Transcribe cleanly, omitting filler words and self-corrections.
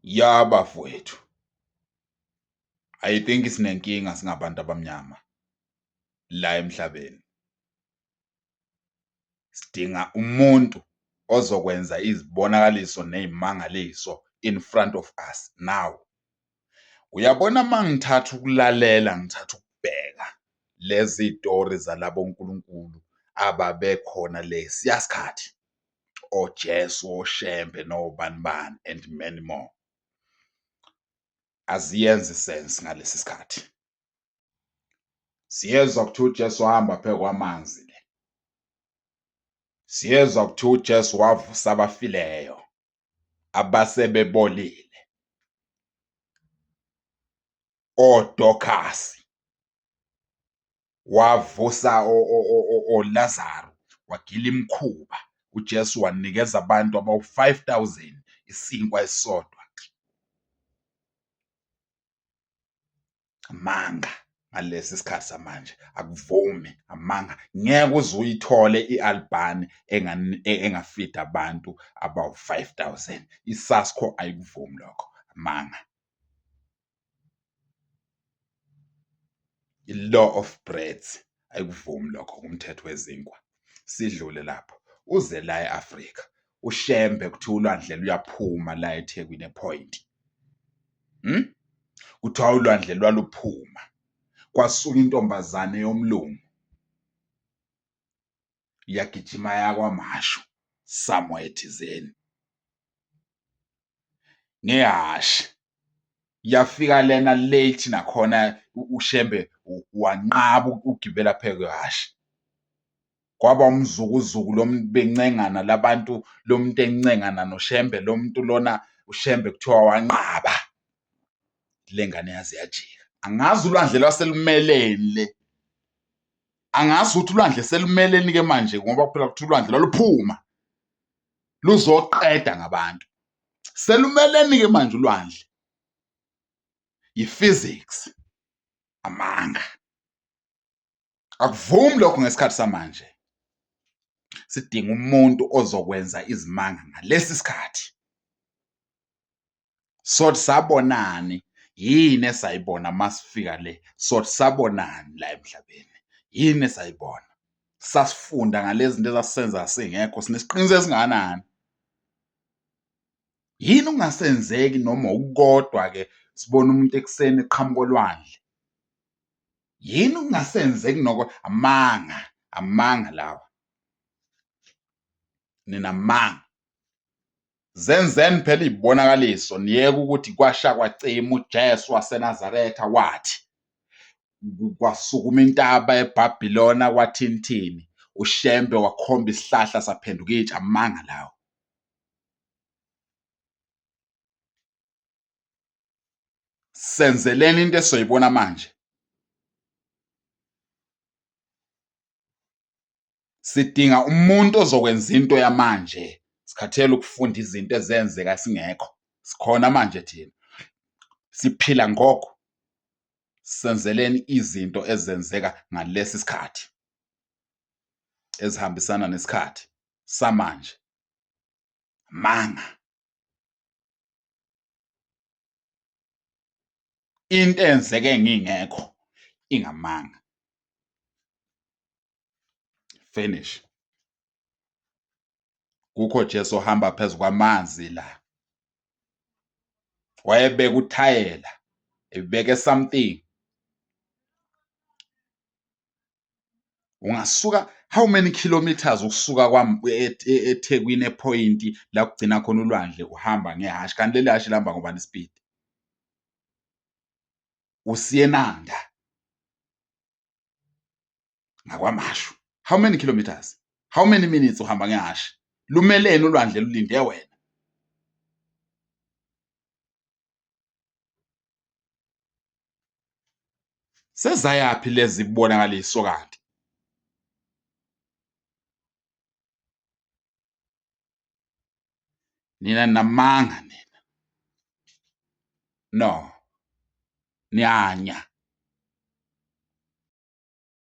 Ya bafowethu, I think sinenkinga singabantu abamnyama la emhlabeni. Sidinga umuntu ozokwenza izibonakaliso nezimangaliso in front of us now. Uyabona mangithatha ukulalela, ngithatha ukubheka lezi tori zalabo nkulunkulu ababekhona lesiya sikhathi, oJesu, oShembe, nobanibani and many more. Aziyenzi sense ngalesi sikhathi. Siyezwa kuthiwa uJesu wahamba phezu kwamanzi le. Siyezwa kuthiwa uJesu wavusa abafileyo, abasebebolile, oDokhasi, wavusa oLazaro, wagila imikhuba. uJesu wanikeza abantu abawu-5,000 isinkwa esisodwa. Amanga ngalesi sikhathi samanje, akuvumi amanga. Ngeke uze uyithole i-Albani engafida abantu abawu-5,000. I-SASCO ayikuvumi lokho, amanga. I-law of breads ayikuvumi lokho kumthetho wezinkwa. Sidlule lapho uze la e-Afrika, uShembe kuthiwa ulwandle luyaphuma la eThekwini ePoint. Kuthiwa ulwandle lwaluphuma, kwasuka intombazane yomlungu yagijima yakwaMashu somewhere thizeni ngehashi, yafika lena late nakhona uShembe wanqaba ukugibela phezu kwehashi. Kwaba umzukuzuku bencengana labantu, lo muntu encengana noShembe, lo muntu lona uShembe kuthiwa wanqaba. Le ngane yaze yajika. Angazi ulwandle lwaselumeleni le. Angazi ukuthi ulwandle selumeleni ke manje, ngoba phela kuthiwa ulwandle lwaluphuma luzoqeda ngabantu. Selumeleni ke manje ulwandle. I-physics, amanga. Akuvumi lokho ngesikhathi samanje. Sidinga umuntu ozokwenza izimanga ngalesi sikhathi. Sothi sabonani, yini esayibona masifika le? Sothi sabonani la emhlabeni? Yini esayibona? Sasifunda ngalezi zinto ezasisenza singekho, sinesiqiniseko esingakanani? Yini ungasenzeki noma ukukodwa ke sibona umuntu ekuseni eqhamuka olwandle? Yini ungasenzeki noko? Amanga lawa. Nina amanga. Zenzeni phela izibonakaliso, niyeke ukuthi kwasha kwacima uJesu waseNazaretha wathi. Kwasukuma intaba eBhabhilona kwathini, uShembe wakhomba isihlahla saphenduka itshe. Amanga lawo. Senzeleni into esizoyibona manje. Sidinga umuntu ozokwenza into yamanje. Sikhathele ukufunda izinto ezenzeka singekho. Sikhona manje thina. Siphila ngokho. Senzeleni izinto ezenzeka ngalesi sikhathi, ezihambisana nesikhathi samanje. Amanga. Into eyenzeke ngingekho ingamanga. Finish. Kukho Jesu ohamba phezu kwamanzi la. Wayebeka uthayela, ebeke something. Ungasuka how many kilometers ukusuka eThekwini ePoint la kugcina khona ulwandle uhamba ngehashi, kanti leli hashi lihamba ngobani speed? USiyenanda ngakwaMashu. How many kilometers? How many minutes uhamba ngehashi? Lumeleni ulwandle lulinde wena? Sezayaphi lezi bonakaliso kanti? Nina namanga nina. No. Nyanya.